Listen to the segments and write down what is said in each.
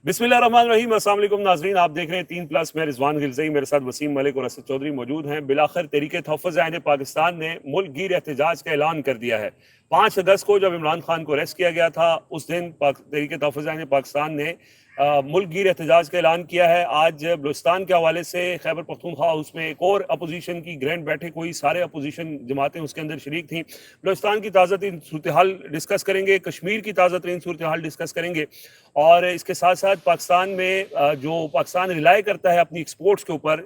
بسم اللہ الرحمن الرحیم۔ السلام علیکم ناظرین، آپ دیکھ رہے ہیں 3 پلس۔ میں رضوان غلزئی، میرے ساتھ وسیم ملک اور اسد چودھری موجود ہیں۔ بالآخر تحریک تحفظ عین پاکستان نے ملک گیر احتجاج کا اعلان کر دیا ہے۔ 5 اگست کو جب عمران خان کو اریسٹ کیا گیا تھا، اس دن تحریک تحفظ عین پاکستان نے ملک گیر احتجاج کا اعلان کیا ہے۔ آج بلوچستان کے حوالے سے خیبر پختونخوا اس میں ایک اور اپوزیشن کی گرینڈ بیٹھک ہوئی، سارے اپوزیشن جماعتیں اس کے اندر شریک تھیں۔ بلوچستان کی تازہ ترین صورتحال ڈسکس کریں گے، کشمیر کی تازہ ترین صورتحال ڈسکس کریں گے، اور اس کے ساتھ ساتھ پاکستان میں جو پاکستان ریلائی کرتا ہے اپنی ایکسپورٹس کے اوپر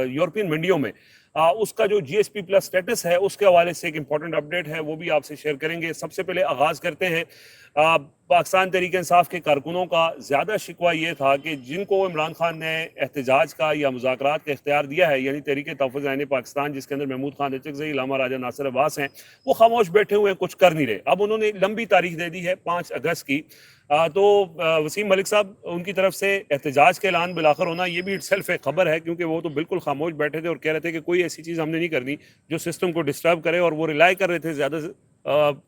یورپین منڈیوں میں، اس کا جو جی ایس پی پلس سٹیٹس ہے، اس کے حوالے سے ایک امپورٹنٹ اپڈیٹ ہے، وہ بھی آپ سے شیئر کریں گے۔ سب سے پہلے آغاز کرتے ہیں پاکستان تحریک انصاف کے کارکنوں کا۔ زیادہ شکوہ یہ تھا کہ جن کو عمران خان نے احتجاج کا یا مذاکرات کا اختیار دیا ہے، یعنی تحریک تحفظ عین پاکستان جس کے اندر محمود خان اچکزئی، علامہ راجہ ناصر عباس ہیں، وہ خاموش بیٹھے ہوئے ہیں، کچھ کر نہیں رہے۔ اب انہوں نے لمبی تاریخ دے دی ہے 5 اگست کی۔ تو وسیم ملک صاحب، ان کی طرف سے احتجاج کا اعلان بالآخر ہونا، یہ بھی اٹ سیلف ایک خبر ہے، کیونکہ وہ تو بالکل خاموش بیٹھے تھے اور کہہ رہے تھے کہ کوئی ایسی چیز ہم نے نہیں کرنی جو سسٹم کو ڈسٹرب کرے، اور وہ ریلائی کر رہے تھے زیادہ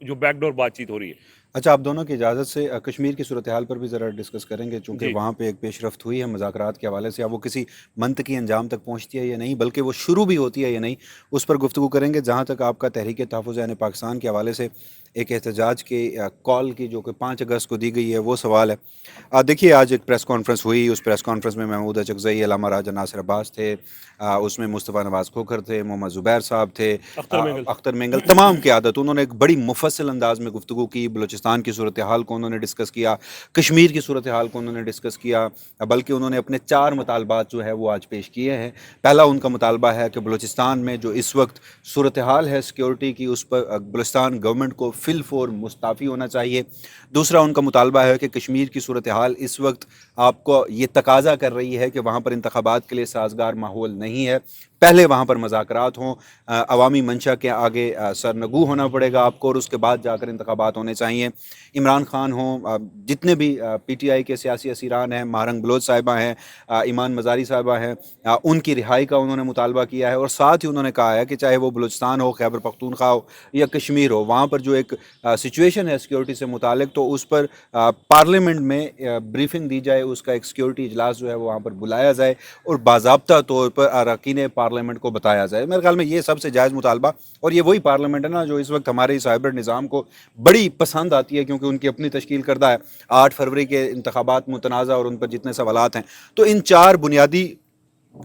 جو بیک ڈور بات چیت ہو رہی ہے۔ اچھا، آپ دونوں کی اجازت سے کشمیر کی صورتحال پر بھی ذرا ڈسکس کریں گے، چونکہ جی وہاں پہ ایک پیش رفت ہوئی ہے مذاکرات کے حوالے سے۔ اب وہ کسی منطقی انجام تک پہنچتی ہے یا نہیں، بلکہ وہ شروع بھی ہوتی ہے یا نہیں، اس پر گفتگو کریں گے۔ جہاں تک آپ کا تحریک تحفظ یعنی پاکستان کے حوالے سے ایک احتجاج کے کال کی جو کہ 5 اگست کو دی گئی ہے، وہ سوال ہے۔ دیکھیے، آج ایک پریس کانفرنس ہوئی، اس پریس کانفرنس میں محمود اچکزئی، علامہ راجہ ناصر عباس تھے، اس میں مصطفیٰ نواز کھوکھر تھے، محمد زبیر صاحب تھے، اختر مینگل۔ اختر مینگل، تمام قیادت۔ انہوں نے ایک بڑی مفصل انداز میں گفتگو کی، بلوچستان کی صورتحال کو انہوں نے ڈسکس کیا، کشمیر کی صورتحال کو انہوں نے ڈسکس کیا، بلکہ انہوں نے اپنے 4 مطالبات جو ہے وہ آج پیش کیے ہیں۔ پہلا ان کا مطالبہ ہے کہ بلوچستان میں جو اس وقت صورتحال ہے سیکیورٹی کی، اس پر بلوچستان گورنمنٹ کو فی الفور مستعفی ہونا چاہیے۔ دوسرا ان کا مطالبہ ہے کہ کشمیر کی صورتحال اس وقت آپ کو یہ تقاضا کر رہی ہے کہ وہاں پر انتخابات کے لیے سازگار ماحول نہیں ہے، پہلے وہاں پر مذاکرات ہوں، عوامی منشا کے آگے سرنگو ہونا پڑے گا آپ کو، اور اس کے بعد جا کر انتخابات ہونے چاہیے۔ عمران خان ہوں، جتنے بھی پی ٹی آئی کے سیاسی اسیران ہیں، مہرنگ بلوچ صاحبہ ہیں، ایمان مزاری صاحبہ ہیں، ان کی رہائی کا انہوں نے مطالبہ کیا ہے، اور ساتھ ہی انہوں نے کہا ہے کہ چاہے وہ بلوچستان ہو، خیبر پختونخوا ہو یا کشمیر ہو، وہاں پر جو ایک سچویشن ہے سیکیورٹی سے متعلق، تو اس پر پارلیمنٹ میں بریفنگ دی جائے، اس کا ایک سیکیورٹی اجلاس جو ہے وہاں پر بلایا جائے اور باضابطہ طور پر اراکین پارلیمنٹ کو بتایا جائے۔ میرے خیال میں یہ سب سے جائز مطالبہ، اور یہ وہی پارلیمنٹ ہے نا جو اس وقت ہمارے اس ہائبرڈ نظام کو بڑی پسند آتی ہے، کیونکہ ان کی اپنی تشکیل کردہ ہے۔ 8 فروری کے انتخابات متنازع اور ان پر جتنے سوالات ہیں، تو ان 4 بنیادی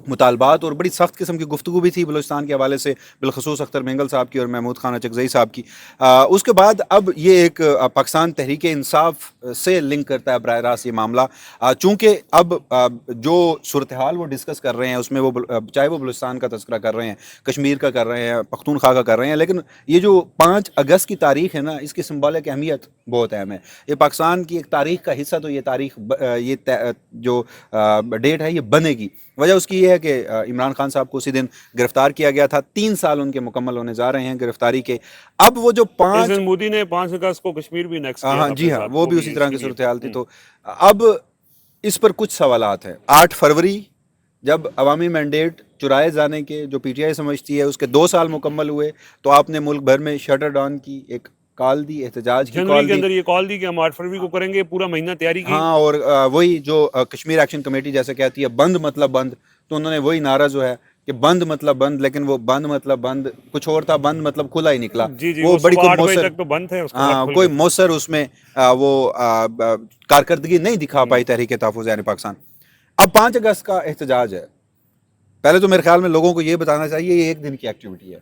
مطالبات اور بڑی سخت قسم کی گفتگو بھی تھی بلوچستان کے حوالے سے، بالخصوص اختر مینگل صاحب کی اور محمود خان اچکزئی صاحب کی۔ اس کے بعد اب یہ ایک پاکستان تحریک انصاف سے لنک کرتا ہے براہ راست یہ معاملہ، چونکہ اب جو صورتحال وہ ڈسکس کر رہے ہیں اس میں وہ چاہے وہ بلوچستان کا تذکرہ کر رہے ہیں، کشمیر کا کر رہے ہیں، پختونخوا کا کر رہے ہیں، لیکن یہ جو 5 اگست کی تاریخ ہے نا، اس کی سمبولک اہمیت بہت اہم ہے۔ یہ پاکستان کی ایک تاریخ کا حصہ، تو یہ تاریخ یہ جو ڈیٹ ہے یہ بنے گی۔ وجہ اس کی یہ ہے کہ عمران خان صاحب کو اسی دن گرفتار کیا گیا تھا، 3 سال ان کے مکمل ہونے جا رہے ہیں گرفتاری کے۔ اب وہ جو 5 مودی نے 5 اگست کو کشمیر بھی نیکس کیا ہاں تھا، جی ہاں، وہ بھی اسی طرح کی اسی لیے۔ صورتحال تھی۔ تو اب اس پر کچھ سوالات ہیں۔ 8 فروری جب عوامی مینڈیٹ چرائے جانے کے جو پی ٹی آئی سمجھتی ہے اس کے 2 سال مکمل ہوئے، تو آپ نے ملک بھر میں شٹر ڈاؤن کی ایک کال دی، احتجاج کی جنوری کال کے دی۔ اندر یہ کال دی کہ ہم 8 فروری کو کریں گے، پورا مہینہ تیاری کی۔ ہاں، اور وہی جو کشمیر ایکشن کمیٹی جیسے کہتی ہے بند مطلب بند، تو انہوں نے وہی نعرہ جو ہے کہ بند مطلب بند، لیکن وہ بند مطلب بند کچھ اور تھا، بند مطلب کھلا ہی نکلا۔ جی جی، وہ وہ بڑی صبح کوئی 8 بجے مؤثر، تک تو بند تھے، اس کے بعد ہاں، کھل کوئی گئے۔ مؤثر اس میں وہ کارکردگی نہیں دکھا پائی تحریک تحفظ یعنی پاکستان۔ اب 5 اگست کا احتجاج ہے، پہلے تو میرے خیال میں لوگوں کو یہ بتانا چاہیے یہ ایک دن کی ایکٹیویٹی ہے۔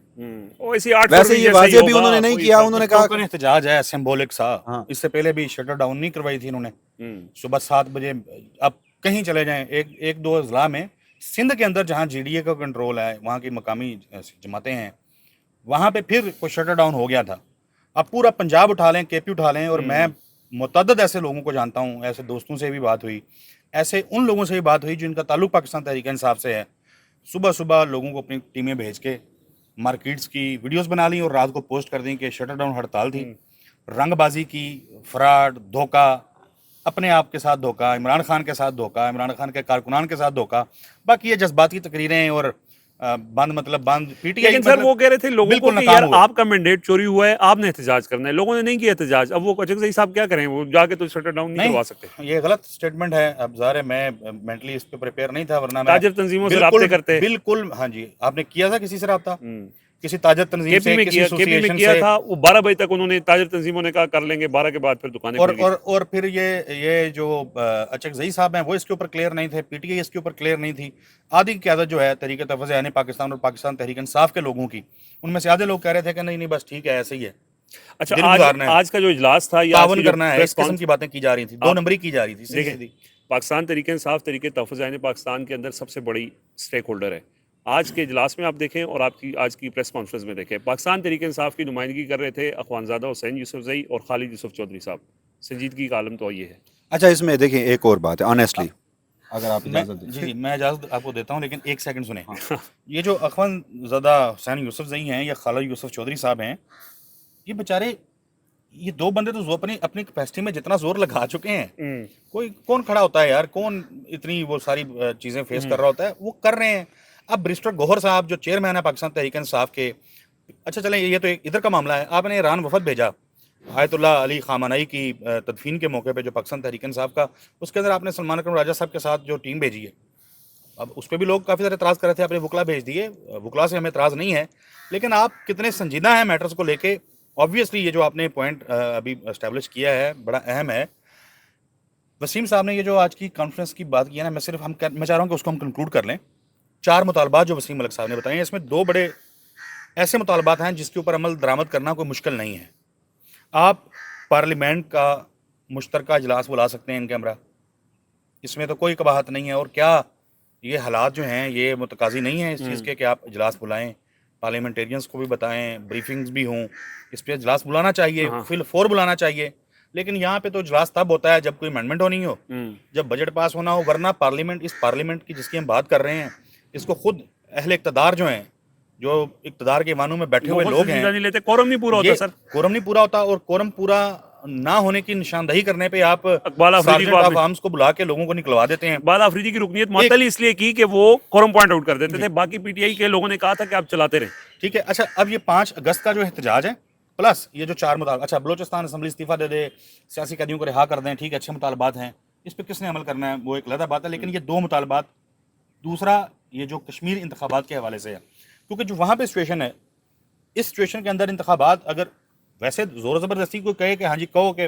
ویسے 8 ویسے فروری یہ جیسا ہی واضح بھی ہوگا، انہوں نے نہیں کوئی کیا، فرق انہوں نے کہا ٹوکن احتجاج ہے، سمبولک سا۔ ہاں، اس سے پہلے بھی شٹر ڈاؤن نہیں کروائی تھی انہوں نے، نہیں۔ صبح 7 بجے۔ اب کہیں چلے جائیں، ایک دو اضلاع میں سندھ کے اندر جہاں جی ڈی اے کا کنٹرول ہے، وہاں کی مقامی جماعتیں ہیں، وہاں پہ پھر کوئی شٹر ڈاؤن ہو گیا تھا۔ اب پورا پنجاب اٹھا لیں، کے پی اٹھا لیں، اور میں متعدد ایسے لوگوں کو جانتا ہوں، ایسے دوستوں سے بھی بات ہوئی، ایسے ان لوگوں سے بھی بات ہوئی جن کا تعلق پاکستان تحریک انصاف سے ہے۔ صبح صبح لوگوں کو اپنی ٹیمیں بھیج کے مارکیٹس کی ویڈیوز بنا لیں اور رات کو پوسٹ کر دیں کہ شٹر ڈاؤن ہڑتال تھی، رنگ بازی کی، فراڈ، دھوکہ، اپنے آپ کے ساتھ دھوکہ، عمران خان کے ساتھ دھوکہ، عمران خان کے کارکنان کے ساتھ دھوکہ۔ باقی یہ جذباتی تقریریں اور बंद मतलब बंद, पीटीआई लेकिन सर वो कह रहे थे लोगों को बिल्कुल कि नाकाम यार हुए। आपका मैंडेट चोरी हुआ है, आपने एहतजाज करना है, लोगों ने नहीं किया एहतजाज। अब वो अचकज़ई साहब क्या करें, वो जाके तो शटर डाउन नहीं करवा सकते। नहीं, ये गलत स्टेटमेंट है। अब ज़ाहिर है मैं मेंटली इस पे प्रिपेयर नहीं था, वरना मैं ताजर तंजीमों से बिल्कुल राब्ते करते। बिल्कुल, हाँ जी, आपने किया था किसी से राब्ता? हम्म। किसी ताजर तंजीम केपी से, में किसी किया, केपी में एसोसिएशन किया से? था। वो 12 बजे तक उन्होंने, ताजर तंजीमों ने कहा कर लेंगे, 12 के बाद फिर दुकानें खुल गई। और फिर ये जो अचकज़ई साहब हैं वो इसके ऊपर क्लियर नहीं थे, पीटीआई इसके ऊपर क्लियर नहीं थी। आधी क़यादत जो है तहरीक तहफ़्फ़ुज़ यानी पाकिस्तान और पाकिस्तान तहरीक इंसाफ के लोगों की, उनमें से आधे लोग कह रहे थे कि नहीं नहीं बस ठीक है, ऐसे ही है, अच्छा, दिन आज गुजारना है, आज का जो इजलास था या आज तावन की जो करना है, प्रेस इस किस्म कॉन्फ्रेंस, की बातें की जा रही थी, दो नंबरी की जा रही थी, सीधी देखें, सीधी। पाकिस्तान तहरीक इंसाफ तहरीक तहफ़्फ़ुज़ यानी पाकिस्तान के अंदर सबसे बड़ी स्टेक होल्डर है। आज के इजलास में आप देखें और आपकी आज की प्रेस कॉन्फ्रेंस में देखें, पाकिस्तान तहरीक इंसाफ की नुमाइंदगी कर रहे थे अख़वानज़ादा हुसैन यूसुफ़ज़ई और खालिद यूसुफ़ चौधरी साहब। संजीदगी का आलम तो ये है। अच्छा, इसमें देखें एक और बात है ऑनेस्टली, अगर आप मैं इजाज़त दें। जी, मैं इजाज़त आपको देता हूँ, लेकिन एक सेकंड सुने। हाँ। ये जो अख़वानज़ादा हुसैन यूसुफ़ज़ई हैं या खालिद यूसुफ़ चौधरी साहब हैं, ये बेचारे, ये दो बंदे तो अपनी अपनी कैपेसिटी में जितना जोर लगा चुके हैं, हम्म, कोई कौन खड़ा होता है यार, कौन इतनी वो सारी चीज़ें फेस कर रहा होता है, वो कर रहे हैं। अब बैरिस्टर गौहर साहब जो चेयरमैन है पाकिस्तान तहरीक इंसाफ के, अच्छा चलें ये तो एक इधर का मामला है, आपने ईरान वफद भेजा आयतुल्लाह अली ख़ामनई की तदफीन के मौके पे जो पाकिस्तान तहरीक इंसाफ का, उसके अंदर आपने सलमान अकरम राजा साहब के साथ जो टीम भेजी है, अब उस पर भी लोग काफ़ी सारे एतराज़ कर रहे थे, आपने वकला भेज दिए, वकला से हमें एतराज़ नहीं है, लेकिन आप कितने संजीदा हैं मैटर्स को लेके। ऑब्वियसली ये जो आपने पॉइंट अभी इस्टेब्लिश किया है बड़ा अहम है। वसीम साहब ने ये जो आज की कॉन्फ्रेंस की बात की है ना, मैं चाह रहा हूँ कि उसको हम कंक्लूड कर लें। 4 मुतालबात जो वसीम मलिक साहब ने बताए हैं, इसमें 2 बड़े ऐसे मुतालबात हैं जिसके ऊपर अमल दरामद करना कोई मुश्किल नहीं है। आप पार्लियामेंट का मुश्तरका इजलास बुला सकते हैं इन कैमरा, इसमें तो कोई कबाहत नहीं है। और क्या ये हालात जो हैं ये मुतकाज़ी नहीं है इस चीज़ के कि आप इजलास बुलाएं, पार्लियामेंटेरियंस को भी बताएं, ब्रीफिंग्स भी हों, इस पर इजलास बुलाना चाहिए, हाँ। फिल फोर बुलाना चाहिए। लेकिन यहाँ पे तो इजलास तब होता है जब कोई अमेंडमेंट होनी हो, जब बजट पास होना हो, वरना पार्लियामेंट, इस पार्लियामेंट की जिसकी हम बात कर रहे हैं, इसको खुद अहले इक़्तिदार जो हैं, जो इक़्तिदार के वानों में बैठे हुए लोग हैं, नहीं लेते, कोरम नहीं पूरा होता ये सर। कोरम नहीं पूरा होता। और कोरम पूरा ना होने की निशानदही करने पे आप इकबाल आफरीदी को सार्जेंट ऑफ आपने, आर्म्स को बुला के लोगों को निकलवा देते हैं। इकबाल आफरीदी की रुकनीत मुअत्तल इसलिए की कि वो कोरम पॉइंट आउट कर देते थे, बाकी पीटीआई के लोगों ने कहा था कि आप चलाते रहे। ठीक है, अच्छा अब ये 5 अगस्त का जो एहतजाज है, प्लस ये जो 4 मुतालबा, अच्छा बलोचिस्तान असम्बली इस्तीफा दे दे, सियासी कैदियों को रिहा कर दें, ठीक है, अच्छे मुतालबात हैं, इस पर किसने अमल करना है वो एक अलग बात है, लेकिन ये 2 मुतालबात, दूसरा ये जो कश्मीर इंतखाबात के हवाले से है, क्योंकि जो वहाँ पे सिचुएशन है, इस सिचुएशन के अंदर इंतखाबात अगर वैसे ज़ोर ज़बरदस्ती कोई कहे कि हाँ जी कहो कि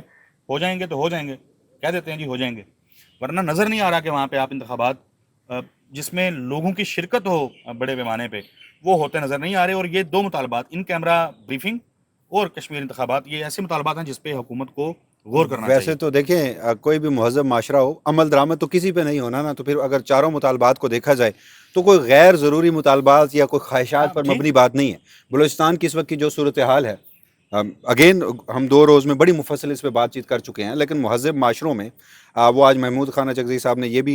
हो जाएंगे तो हो जाएंगे, कह देते हैं जी हो जाएंगे, वरना नज़र नहीं आ रहा कि वहाँ पे आप इंतखाबात जिसमें लोगों की शिरकत हो बड़े पैमाने पे, वो होते नज़र नहीं आ रहे। और ये 2 मुतालबात, इन कैमरा ब्रीफिंग और कश्मीर इंतखाबात, ये ऐसे मुतालबात हैं जिस पे हुकूमत को गौर करना वैसे चाहिए। तो देखें कोई भी महज़ब माशरा हो, अमल दरामद तो किसी पे नहीं होना ना, तो फिर अगर चारों मुतालबात को देखा जाए तो कोई गैर ज़रूरी मुतालबात या कोई ख्वाहिशात पर ठीक। मबनी बात नहीं है। बलूचिस्तान की इस वक्त की जो सूरत हाल है, अगेन हम 2 रोज़ में बड़ी मुफस्सल इस पर बातचीत कर चुके हैं, लेकिन महज़ब माशरों में वो आज महमूद खान अचकज़ई साहब ने ये भी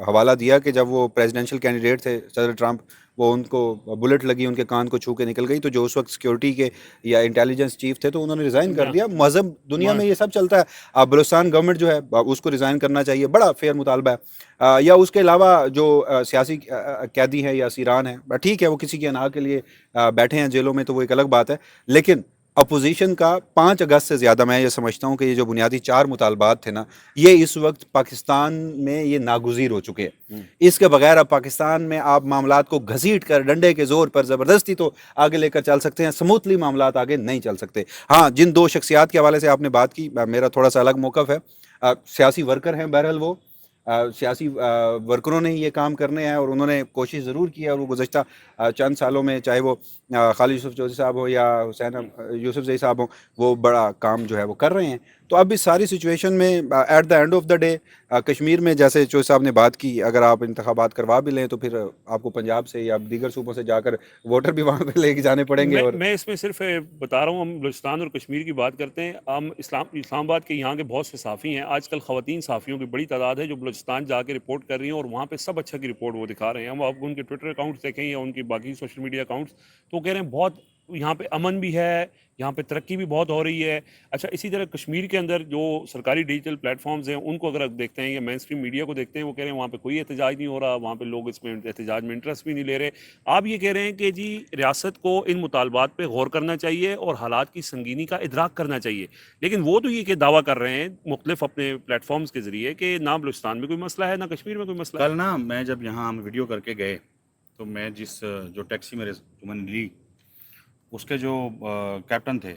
हवाला दिया कि जब वो प्रेसिडेंशियल कैंडिडेट थे सदर ट्रंप, वो उनको बुलेट लगी, उनके कान को छू के निकल गई, तो जो उस वक्त सिक्योरिटी के या इंटेलिजेंस चीफ थे तो उन्होंने रिज़ाइन कर दिया। महज़ब दुनिया में ये सब चलता है। बलूचिस्तान गवर्नमेंट जो है उसको रिज़ाइन करना चाहिए, बड़ा फेयर मुतालबा है। या उसके अलावा जो सियासी कैदी हैं या असीरान हैं, ठीक है वो किसी की अना के लिए बैठे हैं जेलों में, तो वो एक अलग बात है, लेकिन अपोजिशन का 5 अगस्त से ज़्यादा मैं ये समझता हूँ कि ये जो बुनियादी 4 मुतालबात थे ना, ये इस वक्त पाकिस्तान में ये नागुज़ीर हो चुके हैं। इसके बगैर अब पाकिस्तान में आप मामलात को घसीट कर डंडे के ज़ोर पर ज़बरदस्ती तो आगे लेकर चल सकते हैं, स्मूथली मामलात आगे नहीं चल सकते। हाँ, जिन 2 शख्सियात के हवाले से आपने बात की, मेरा थोड़ा सा अलग मौक़िफ़ है। सियासी वर्कर हैं बहरहाल वो, सियासी वर्करों ने ये काम करने हैं और उन्होंने कोशिश ज़रूर की है, और वो गुज़श्ता चंद सालों में, चाहे वो खालिद यूसुफ़ चौधरी साहब हो या हुसैन यूसुफ़ज़ई साहब हो, वो बड़ा काम जो है वो कर रहे हैं। तो अब इस सारी सिचुएशन में at the end of the day Kashmir में जैसे चौधरी साहब ने बात की, अगर आप इंतखाबात करवा भी लें तो फिर आपको पंजाब से या दीगर सूबों से जाकर वोटर भी वहाँ पे लेके जाने पड़ेंगे। और मैं इसमें सिर्फ बता रहा हूँ, हम बलूचिस्तान और कश्मीर की बात करते हैं, हम इस्लामाबाद के यहाँ के बहुत से साफ़ी हैं, आजकल ख़वातीन साफ़ियों की बड़ी तादाद है जो बलूचिस्तान जाके रिपोर्ट कर रही हैं, और वहाँ पे सब अच्छा की रिपोर्ट वो दिखा रहे हैं। हम आप उनके ट्विटर अकाउंट्स देखें या उनकी बाकी सोशल मीडिया अकाउंट्स, तो कह रहे हैं बहुत यहाँ पे अमन भी है, यहाँ पे तरक्की भी बहुत हो रही है। अच्छा, इसी तरह कश्मीर के अंदर जो सरकारी डिजिटल प्लेटफॉर्म्स हैं उनको अगर आप देखते हैं या मेन स्ट्रीम मीडिया को देखते हैं, वो कह रहे हैं वहाँ पे कोई एहतजाज नहीं हो रहा, वहाँ पे लोग इसमें एहतजाज में इंटरेस्ट भी नहीं ले रहे। आप ये कह रहे हैं कि जी रियासत को इन मुतालबात पे गौर करना चाहिए और हालात की संगीनी का इदराक करना चाहिए, लेकिन वो तो ये कि दावा कर रहे हैं मुख्तलिफ अपने प्लेटफॉर्म्स के ज़रिए कि ना बलूचिस्तान में कोई मसला है ना कश्मीर में कोई मसला है। कल ना मैं जब यहाँ हम वीडियो करके गए तो मैं जिस जो टैक्सी मेरे मैंने ली, उसके जो कैप्टन थे,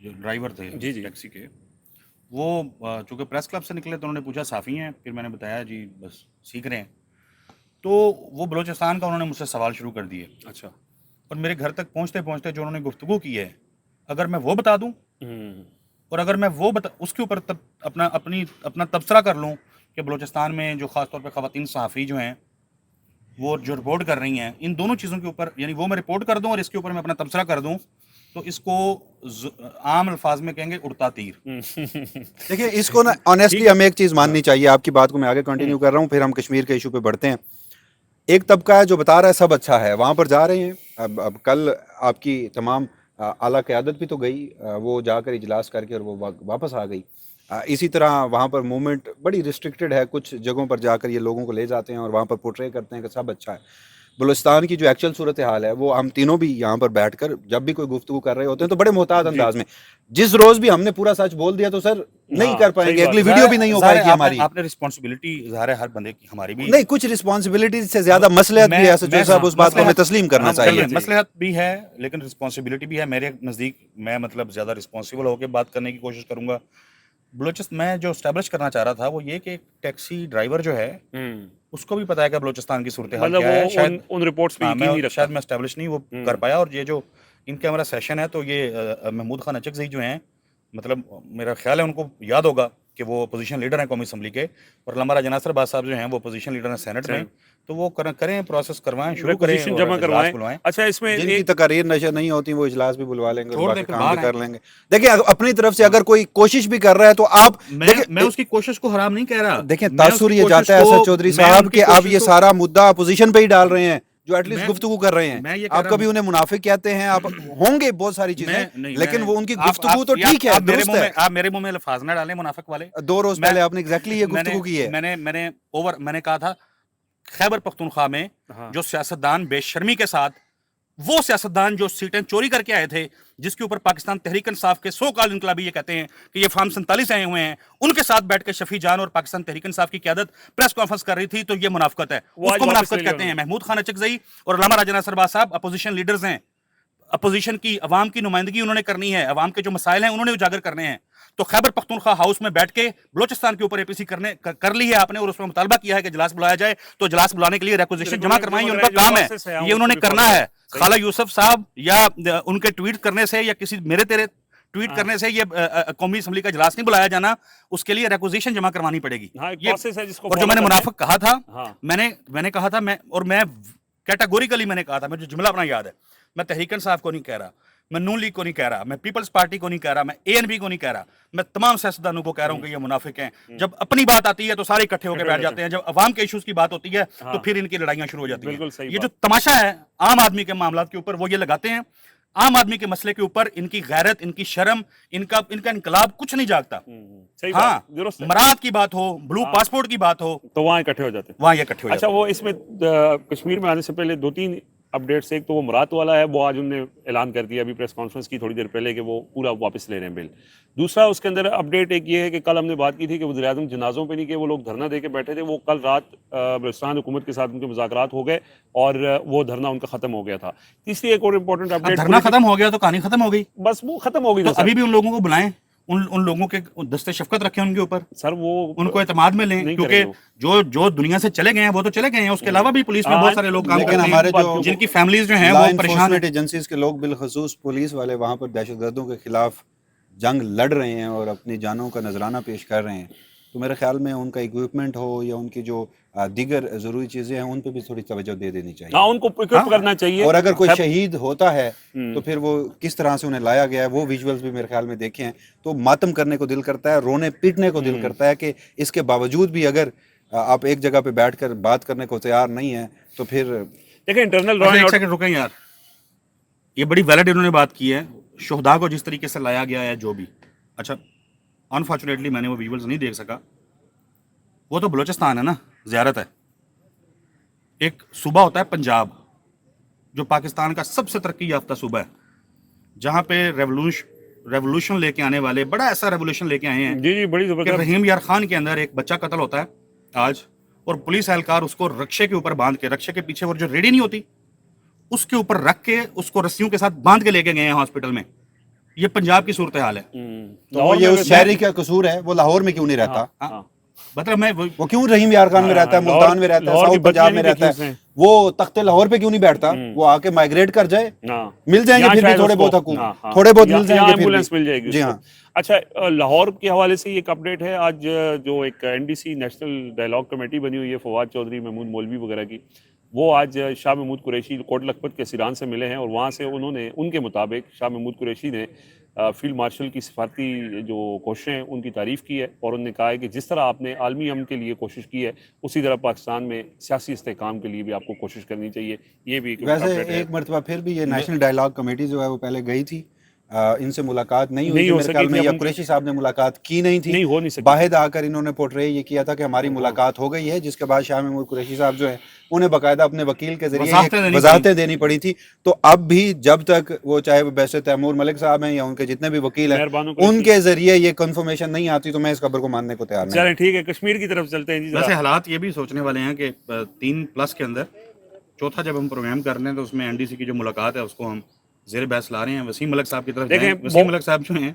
जो ड्राइवर थे जी जी। टैक्सी के, वो चूँकि प्रेस क्लब से निकले तो उन्होंने पूछा साफ़ी हैं, फिर मैंने बताया जी बस सीख रहे हैं, तो वो बलूचिस्तान का उन्होंने मुझसे सवाल शुरू कर दिए। अच्छा। और मेरे घर तक पहुँचते पहुँचते जो उन्होंने गुफ्तगू की है, अगर मैं वो बता दूँ और अगर मैं वो उसके ऊपर अपना तबसरा कर लूँ कि बलूचिस्तान में जो ख़ास तौर पे ख़वातीन सहाफ़ी जो हैं वो जो रिपोर्ट कर रही हैं, इन दोनों चीज़ों के ऊपर, यानी वो मैं रिपोर्ट कर दूं और इसके ऊपर मैं अपना तबसरा कर दूं, तो इसको आम अल्फाज में कहेंगे उड़ता तीर। देखिए इसको ना ऑनेस्टली हमें एक चीज़ माननी चाहिए, आपकी बात को मैं आगे कंटिन्यू कर रहा हूँ, फिर हम कश्मीर के इशू पे बढ़ते हैं। एक तबका है जो बता रहा है सब अच्छा है, वहाँ पर जा रहे हैं। अब कल आपकी तमाम आला क़यादत भी तो गई, वो जाकर इजलास करके और वो वापस आ गई। इसी तरह वहाँ पर मूवमेंट बड़ी रिस्ट्रिक्टेड है, कुछ जगहों पर जाकर ये लोगों को ले जाते हैं और वहाँ पर पोर्ट्रे करते हैं कि सब अच्छा है। बलूचिस्तान की जो एक्चुअल सूरत हाल है वो हम तीनों भी यहाँ पर बैठकर जब भी कोई गुफ्तगू कर रहे होते हैं तो बड़े मोहतात अंदाज में, जिस रोज भी हमने पूरा सच बोल दिया तो सर नहीं कर पाएंगे, अगली वीडियो भी नहीं हो पाएगी हमारी। आपने रिस्पांसिबिलिटी ज़ाहिर है हर बंदे की, हमारी भी नहीं, कुछ रिस्पांसिबिलिटी से ज्यादा मसलियत भी है सचिव साहब, उस बात को हमें तस्लीम करना चाहिए। मसलियत भी है लेकिन रिस्पांसिबिलिटी भी है। मेरे नज़दीक मैं मतलब ज़्यादा रिस्पांसिबल होकर बात करने की कोशिश करूँगा। बलूचिस्तान मैं जो स्टैब्लिश करना चाह रहा था वो ये कि टैक्सी ड्राइवर जो है उसको भी पता है कि बलूचिस्तान की सूरत हाल क्या है। शायद उन रिपोर्ट्स पे यकीन नहीं रखता। शायद मैं स्टैब्लिश नहीं वो कर पाया। और ये जो इन कैमरा सेशन है तो ये महमूद खान अचकज़ई जो हैं, मतलब मेरा ख्याल है उनको याद होगा कि वो अपोजिशन लीडर हैं कौमी असम्बली के, और अल्लामा राजा नासिर बाज़ साहब जो हैं वो अपोजिशन लीडर हैं सेनेट में, तो वो करें प्रोसेस करवाएं, शुरू करें, जमा करवाएं। अच्छा, इसमें जिनकी तकरीर नशर नहीं होती वो इजलास भी बुलवा लेंगे और बाकी काम भी कर लेंगे। देखिए अपनी तरफ से अगर कोई कोशिश भी कर रहा है तो आप, मैं उसकी कोशिश को हराम नहीं कह रहा। देखिए तासुर ये जाता है असद चौधरी साहब कि आप ये सारा मुद्दा अपोजिशन पे ही डाल रहे हैं जो एटलीस्ट गुफ्तगू कर रहे हैं। आप कभी उन्हें मुनाफिक कहते हैं, आप होंगे बहुत सारी चीजें, लेकिन वो उनकी गुफ्तगू तो ठीक है। आप मेरे मुंह में अल्फाज ना डालें मुनाफिक वाले। 2 रोज पहले आपने एग्जैक्टली ये गुफ्तगू की है। मैंने कहा था खैबर पख्तूनख्वा में जो सियासतदान बेशर्मी के साथ, वो सियासतदान जो सीटें चोरी करके आए थे, जिसके ऊपर पाकिस्तान तहरीक इंसाफ के 100 काल इनकलाबी ये कहते हैं कि ये फार्म 47 आए हुए हैं, उनके साथ बैठ के शफी जान और पाकिस्तान तहरीक इंसाफ की क़यादत प्रेस कॉन्फ्रेंस कर रही थी, तो ये मुनाफिकत है, उसको मुनाफिकत कहते हैं। महमूद खान अचकज़ई और अल्लामा राजा नासिर बाज़ साहब अपोजिशन लीडर्स हैं, अपोजिशन की अवाम की नुमाइंदगी उन्होंने करनी है, अवाम के जो मसाइल हैं उन्होंने उजागर करने हैं। तो खैबर पख्तूनख्वा हाउस में बैठ के बलूचिस्तान के ऊपर एपीसी कर ली है आपने और उसमें मुतालबा किया है कि इजलास बुलाया जाए, तो इजलास बुलाने के लिए रिक्वेजिशन जमा करवाएं, ये उनका काम है, ये उन्होंने करना है। खाला यूसुफ साहब या उनके ट्वीट करने से या किसी मेरे तेरे ट्वीट करने से ये कौमी असम्बली का इजलास नहीं बुलाया जाना, उसके लिए रिक्वेजिशन जमा करवानी पड़ेगी। और जो मैंने मुनाफिक कहा था, मैंने कहा था, मैं कैटेगोरिकली मैंने कहा था, मुझे जुमला अपना याद है, मैं तहरीक इंसाफ को नहीं कह रहा, मैं नून लीग को नहीं कह रहा, मैं पीपल्स पार्टी को नहीं कह रहा, मैं एएनपी को नहीं कह रहा, मैं तमाम सियासतदानों को कह रहा हूं कि ये मुनाफिक हैं। जब अपनी बात आती है तो सारे इकट्ठे होकर बैठ जाते हैं, जब अवाम के इश्यूज की बात होती है तो फिर इनकी लड़ाइयां शुरू हो जाती हैं। ये जो तमाशा है आम आदमी के मामलात के ऊपर वो ये लगाते हैं, आम आदमी के मसले के ऊपर इनकी गैरत, इनकी शर्म, इनका इनकलाब कुछ नहीं जागता। हाँ, मराद की बात हो, ब्लू पासपोर्ट की बात हो तो वहाँ इकट्ठे हो जाते हैं, वहाँ इकट्ठे हो जाते हैं। अच्छा, वो इसमें कश्मीर में आने से पहले 2-3 अपडेट्स, एक तो वो मुराद वाला है, वो आज उन्होंने ऐलान कर दिया अभी प्रेस कॉन्फ्रेंस की थोड़ी देर पहले कि वो पूरा वापस ले रहे हैं बिल। दूसरा उसके अंदर अपडेट एक ये है कि कल हमने बात की थी कि वज़ीर-ए-आज़म जनाज़ों पे नहीं कि वो लोग धरना दे के बैठे थे, वो कल रात बलूचिस्तान हुकूमत के साथ उनके मुज़ाकरात हो गए और वो धरना उनका ख़त्म हो गया था। तीसरी एक और इम्पोर्टेंट अपडेट, धरना खत्म हो गया तो कहानी खत्म हो गई, बस वो खत्म हो गई। तो अभी भी उन लोगों को बुलाएं, उन लोगों के दस्ते शफकत रखें उनके ऊपर सर, वो उनको एतमाद में लें, क्योंकि जो दुनिया से चले गए हैं वो तो चले गए हैं, उसके अलावा भी पुलिस में बहुत सारे लोग काम करते हैं, हमारे जो जिनकी फैमिलीज जो हैं वो परेशान हैं। एजेंसीज के लोग बिलखसूस पुलिस वाले वहाँ पर दहशतगर्दों के खिलाफ जंग लड़ रहे हैं और अपनी जानों का नजराना पेश कर रहे हैं, तो मेरे ख्याल में उनका इक्विपमेंट हो या उनकी जो दीगर ज़रूरी चीज़ें हैं उन पे भी थोड़ी तवज्जो दे देनी चाहिए। हाँ, उनको इक्विप करना चाहिए। और अगर कोई शहीद होता है तो फिर वो किस तरह से उन्हें लाया गया है वो विजुअल्स भी मेरे ख्याल में देखे हैं, तो मातम करने को दिल करता है, रोने पीटने को दिल करता है कि इसके बावजूद भी अगर आप एक जगह पे बैठकर बात करने को तैयार नहीं है तो फिर देखिए इंटरनल रुकें यार, یہ بڑی ویلڈ انہوں نے بات کی ہے. شہداء کو جس طریقے سے لایا گیا ہے جو بھی, اچھا انفارچونیٹلی میں نے وہ ویژولز نہیں دیکھ سکا. وہ تو بلوچستان ہے نا, زیارت ہے. ایک صوبہ ہوتا ہے پنجاب, جو پاکستان کا سب سے ترقی یافتہ صوبہ ہے, جہاں پہ ریولوشن لے کے آنے والے, بڑا ایسا ریولوشن لے کے آئے ہیں جی بڑی کہ زبردست. رحیم یار خان کے اندر ایک بچہ قتل ہوتا ہے آج, اور پولیس اہلکار اس کو رکشے کے اوپر باندھ کے, رکشے کے پیچھے وہ جو ریڑھی نہیں ہوتی اس کے اوپر رکھ کے اس کو رسیوں کے ساتھ باندھ کے لے کے گئے ہیں ہاسپٹل میں. یہ پنجاب کی صورتحال ہے. تو یہ اس شہری کا قصور ہے, وہ لاہور میں کیوں نہیں رہتا؟ مطلب میں وہ کیوں رحیم یار خان میں رہتا ہے, ملتان میں رہتا ہے, ساؤتھ پنجاب میں رہتا ہے, وہ تخت لاہور پہ کیوں نہیں بیٹھتا؟ وہ آ کے مائگریٹ کر جائے, مل جائیں گے پھر بھی تھوڑے بہت حقوق, تھوڑے بہت مل جائیں گے, ایمبولینس مل جائے گی. جی ہاں. اچھا, لاہور کے حوالے سے ایک اپڈیٹ ہے. آج جو ایک NDC نیشنل ڈائلاگ کمیٹی بنی ہوئی ہے فواد چودھری, محمود مولوی وغیرہ کی, وہ آج شاہ محمود قریشی کوٹ لکھپت کے سیران سے ملے ہیں, اور وہاں سے انہوں نے, ان کے مطابق شاہ محمود قریشی نے فیلڈ مارشل کی سفارتی جو کوششیں ہیں ان کی تعریف کی ہے, اور انہوں نے کہا ہے کہ جس طرح آپ نے عالمی امن کے لیے کوشش کی ہے اسی طرح پاکستان میں سیاسی استحکام کے لیے بھی آپ کو کوشش کرنی چاہیے. یہ بھی ویسے ایک مرتبہ پھر بھی یہ نیشنل ڈائلاگ کمیٹی جو ہے وہ پہلے گئی تھی, ان سے ملاقات نہیں ہوئی میرے خیال میں, یا قریشی صاحب نے ملاقات کی نہیں تھی, ہو نہیں سکتی. باہد آ کر انہوں نے پورٹرے یہ کیا تھا کہ ہماری ملاقات ہو گئی ہے, جس کے بعد شاہ محمود قریشی صاحب جو ہے انہیں باقاعدہ اپنے وکیل کے ذریعے وضاحتیں دینی پڑی تھی. تو اب بھی جب تک وہ, چاہے وہ بیسٹ تیمور ملک صاحب ہیں یا ان کے جتنے بھی وکیل ہیں, ان کے ذریعے یہ کنفرمیشن نہیں آتی تو میں اس خبر کو ماننے کو تیار نہیں. چلیں ٹھیک ہے, کشمیر کی طرف چلتے ہیں. ویسے حالات یہ بھی سوچنے والے ہیں کہ 3+ کے اندر چوتھا جب ہم پروگرام کر رہے ہیں تو اس میں NDC کی جو ملاقات ہے اس کو ہم زیر بحث لا رہے ہیں. وسیم ملک صاحب کی طرف جائیں. وسیم ملک صاحب جو ہیں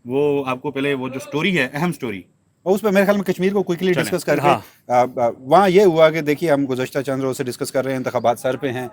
وہ آپ کو پہلے وہ جو سٹوری ہے, اہم سٹوری, اس پہ میرے خیال میں کشمیر کو کوئکلی ڈسکس کر کے وہاں یہ ہوا کہ دیکھیے ہم گزشتہ چند روز سے ڈسکس کر رہے ہیں, انتخابات سر پہ ہیں,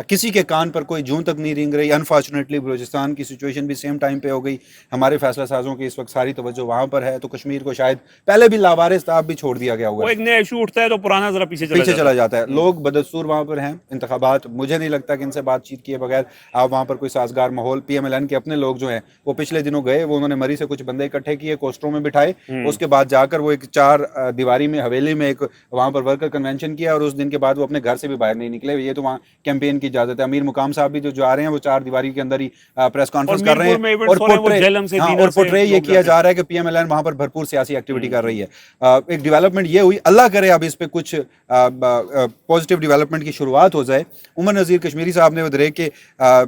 کسی کے کان پر کوئی جون تک نہیں رینگ رہی. انفارچونیٹلی بلوچستان کی سچویشن بھی سیم ٹائم پہ ہو گئی, ہمارے فیصلہ سازوں کی اس وقت ساری توجہ وہاں پر ہے, تو کشمیر کو شاید پہلے بھی لاوارث تھا, اب بھی چھوڑ دیا گیا ہوا ہے. ایک نیا ایشو اٹھتا ہے تو پرانا ذرا پیچھے چلا جاتا ہے. لوگ بدستور وہاں پر ہیں. انتخابات مجھے نہیں لگتا کہ ان سے بات چیت کیے بغیر آپ وہاں پر کوئی سازگار ماحول, PMLN کے اپنے لوگ جو ہیں وہ پچھلے دنوں گئے, وہ انہوں نے مری سے کچھ بندے اکٹھے کیے, کوسٹروں میں بٹھائے, اس کے بعد جا کر وہ ایک 4 دیواری میں حویلی میں ایک وہاں پر ورکر کنونشن کیا, اور اس دن کے بعد وہ اپنے گھر سے بھی باہر نہیں نکلے. یہ تو وہاں کیمپین کی اجازت ہے. امیر مقام صاحب بھی جو جا رہے ہیں وہ 4 دیواری کے اندر ہی پریس کانفرنس کر رہے ہیں, اور پورٹرے یہ کیا جا رہا ہے کہ PMLN وہاں پر بھرپور سیاسی ایکٹیویٹی کر رہی ہے. ایک ڈیولپمنٹ یہ ہوئی, اللہ کرے اب اس پہ کچھ پازیٹیو ڈیولپمنٹ کی شروعات ہو جائے. عمر نذیر کشمیری صاحب نے ودریک کے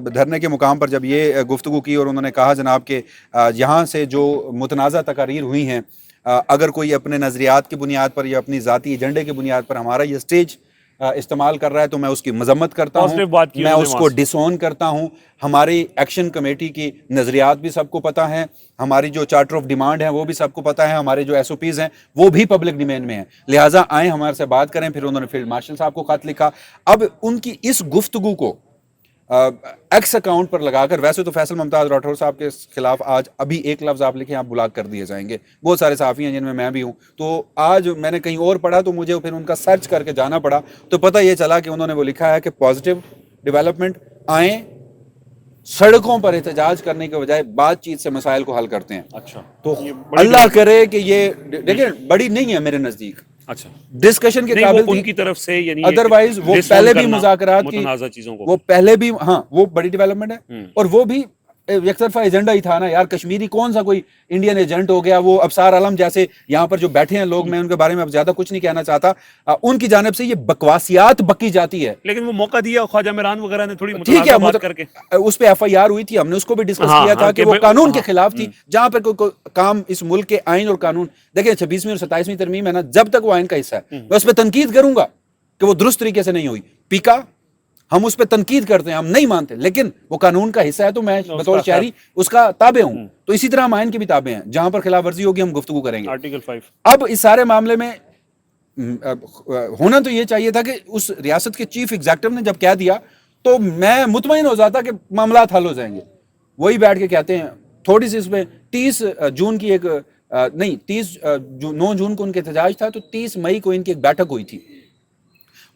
دھرنے کے مقام پر جب یہ گفتگو کی, اور انہوں نے کہا جناب کہ یہاں سے جو متنازع تقاریر ہوئی ہیں, اگر کوئی اپنے نظریات کی بنیاد پر یا اپنی ذاتی ایجنڈے کی بنیاد پر ہمارا یہ سٹیج استعمال کر رہا ہے تو میں اس کی مذمت کرتا ہوں, میں اس کو ڈس اون کرتا ہوں. ہماری ایکشن کمیٹی کی نظریات بھی سب کو پتہ ہیں, ہماری جو چارٹر آف ڈیمانڈ ہیں وہ بھی سب کو پتہ ہے, ہمارے جو SOPs ہیں وہ بھی پبلک ڈومین میں ہیں, لہٰذا آئیں ہمارے سے بات کریں. پھر انہوں نے فیلڈ مارشل صاحب کو خط لکھا. اب ان کی اس گفتگو کو ایکس اکاؤنٹ پر لگا کر, ویسے تو فیصل ممتاز راٹھور صاحب کے خلاف آج ابھی ایک لفظ آپ لکھیں آپ بلاک کر دیے جائیں گے. بہت سارے صحافی ہیں جن میں بھی ہوں, تو آج میں نے کہیں اور پڑھا تو مجھے پھر ان کا سرچ کر کے جانا پڑا, تو پتہ یہ چلا کہ انہوں نے وہ لکھا ہے کہ پازیٹیو ڈیولپمنٹ, آئیں سڑکوں پر احتجاج کرنے کے بجائے بات چیت سے مسائل کو حل کرتے ہیں. اچھا, تو اللہ کرے کہ یہ دیکھیں بڑی نہیں ہے میرے نزدیک, اچھا ڈسکشن کے قابل ان کی طرف سے, یعنی ادروائز وہ پہلے بھی مذاکرات کی, وہ پہلے بھی, ہاں وہ بڑی ڈیولپمنٹ ہے, اور وہ بھی یک طرفہ ایجنڈا ہی تھا نا یار. کشمیری کون سا کوئی انڈین ایجنٹ ہو گیا, وہ ابصار عالم جیسے یہاں پر جو بیٹھے ہیں لوگ, میں ان کے بارے میں اب زیادہ کچھ نہیں کہنا چاہتا, ان کی جانب سے یہ بکواسیات بکی جاتی ہے. لیکن وہ موقع دیا خواجہ میران وغیرہ نے, تھوڑی متنازع بات کر کے اس پہ FIR ہوئی تھی, ہم نے اس کو بھی ڈسکس کیا تھا کہ وہ قانون کے خلاف تھی. جہاں پر کوئی کام اس ملک کے آئین اور قانون, دیکھیں 26ویں اور 27ویں ترمیم ہے نا, جب تک وہ آئین کا حصہ ہے میں اس پہ تنقید کروں گا کہ وہ درست طریقے سے نہیں ہوئی. پیکا ہم اس پہ تنقید کرتے ہیں, ہم نہیں مانتے, لیکن وہ قانون کا حصہ ہے تو میں بطور شہری اس کا تابع ہوں. تو اسی طرح ہم آئین کی بھی تابع ہیں, جہاں پر خلاف ورزی ہوگی ہم گفتگو کریں گے. آرٹیکل 5 اب اس سارے معاملے میں ہونا تو یہ چاہیے تھا کہ اس ریاست کے چیف ایگزیکٹو نے جب کہہ دیا تو میں مطمئن ہو جاتا کہ معاملات حل ہو جائیں گے. وہی بیٹھ کے کہتے ہیں تھوڑی سی اس میں 30 جون کی ایک نہیں 9 جون کو ان کے احتجاج تھا, تو 30 مئی کو ان کی ایک بیٹھک ہوئی تھی.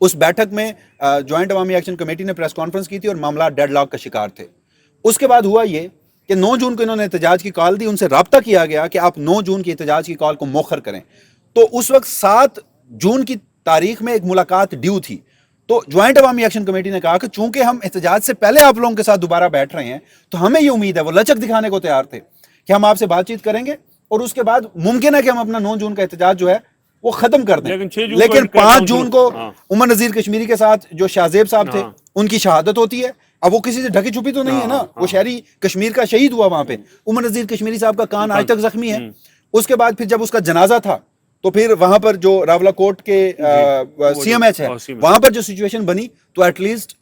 اس بیٹھک میں جوائنٹ عوامی ایکشن کمیٹی نے پریس کانفرنس کی تھی اور معاملات ڈیڈ لاک کا شکار تھے. اس کے بعد ہوا یہ کہ 9 جون کو انہوں نے احتجاج کی کال دی, ان سے رابطہ کیا گیا کہ آپ 9 جون کی احتجاج کی کال کو مؤخر کریں. تو اس وقت 7 جون کی تاریخ میں ایک ملاقات ڈیو تھی, तो ज्वाइंट अवामी एक्शन कमेटी ने कहा कि चूंकि हम एहतजाज से पहले आप लोगों के साथ दोबारा बैठ रहे हैं तो हमें ये उम्मीद है, वो लचक दिखाने को तैयार थे कि हम आपसे बातचीत करेंगे और उसके बाद मुमकिन है कि हम अपना 9 जून का एहतजाज जो है वो खत्म कर दें। लेकिन 6 जून लेकिन को 5 जून को हाँ। उमर नजीर कश्मीरी के साथ जो शाहजेब साहब थे हाँ। उनकी शहादत होती है। अब वो किसी से ढकी छुपी तो नहीं है ना, वो शहरी कश्मीर का शहीद हुआ वहां पे। उमर नजीर कश्मीरी साहब का कान आज तक जख्मी है। उसके बाद फिर जब उसका जनाजा था तो फिर वहां पर जो रावलाकोट के CMH है वहां पर जो सिचुएशन बनी, तो एटलीस्ट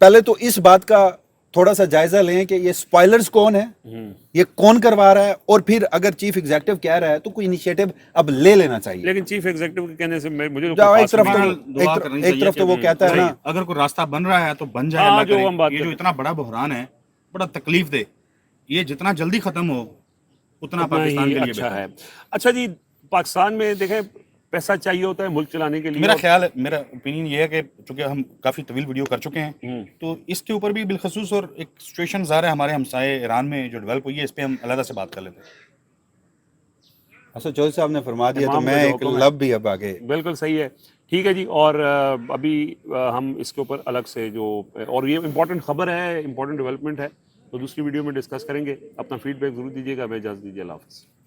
पहले तो इस बात का थोड़ा सा जायजा लें कि ये स्पॉयलर्स कौन है, ये कौन करवा रहा है, और फिर अगर चीफ एग्जीक्यूटिव कह रहा है तो कोई इनिशिएटिव अब ले लेना चाहिए। लेकिन चीफ एग्जीक्यूटिव के कहने से मुझे तो जाओ, कोई एक खास तरफ उम्मीद तो नहीं। दुआ करनी एक चाहिए तरफ तो वो कि कहता है सही, ना, अगर कोई रास्ता बन रहा है तो बन जाए, हाँ, अल्लाह जो करे। हम बात ये कर जो रहे इतना बड़ा बहरान है, बड़ा तकलीफ दे, ये जितना जल्दी खत्म हो उतना उतना पाकिस्तान ही के लिए अच्छा बेहतर है। अच्छा जी, पाकिस्तान में देखें पैसा चाहिए होता है मुल्क चलाने के लिए। मेरा ख्याल है, मेरा ओपिनियन ये है कि चूंकि हम काफ़ी तवील वीडियो कर चुके हैं तो इसके ऊपर भी बिलखसूस और एक सिचुएशन ज़ाहिर है हमारे हमसाए ईरान में जो डेवलप हुई है, इस पर हम अलग से बात कर लेते हैं। असद चौधरी साहब ने फरमा दिया तो इमाम का मैं जो एक हुक्म है। लब भी अब आगे। बिल्कुल सही है, ठीक है जी। और अभी हम इसके ऊपर अलग से जो, और ये इम्पोर्टेंट खबर है, इम्पोर्टेंट डेवलपमेंट है, तो दूसरी वीडियो में डिस्कस करेंगे। अपना फीडबैक जरूर दीजिएगा। मैं इजाज़त दीजिए, अल्लाह हाफ़िज़।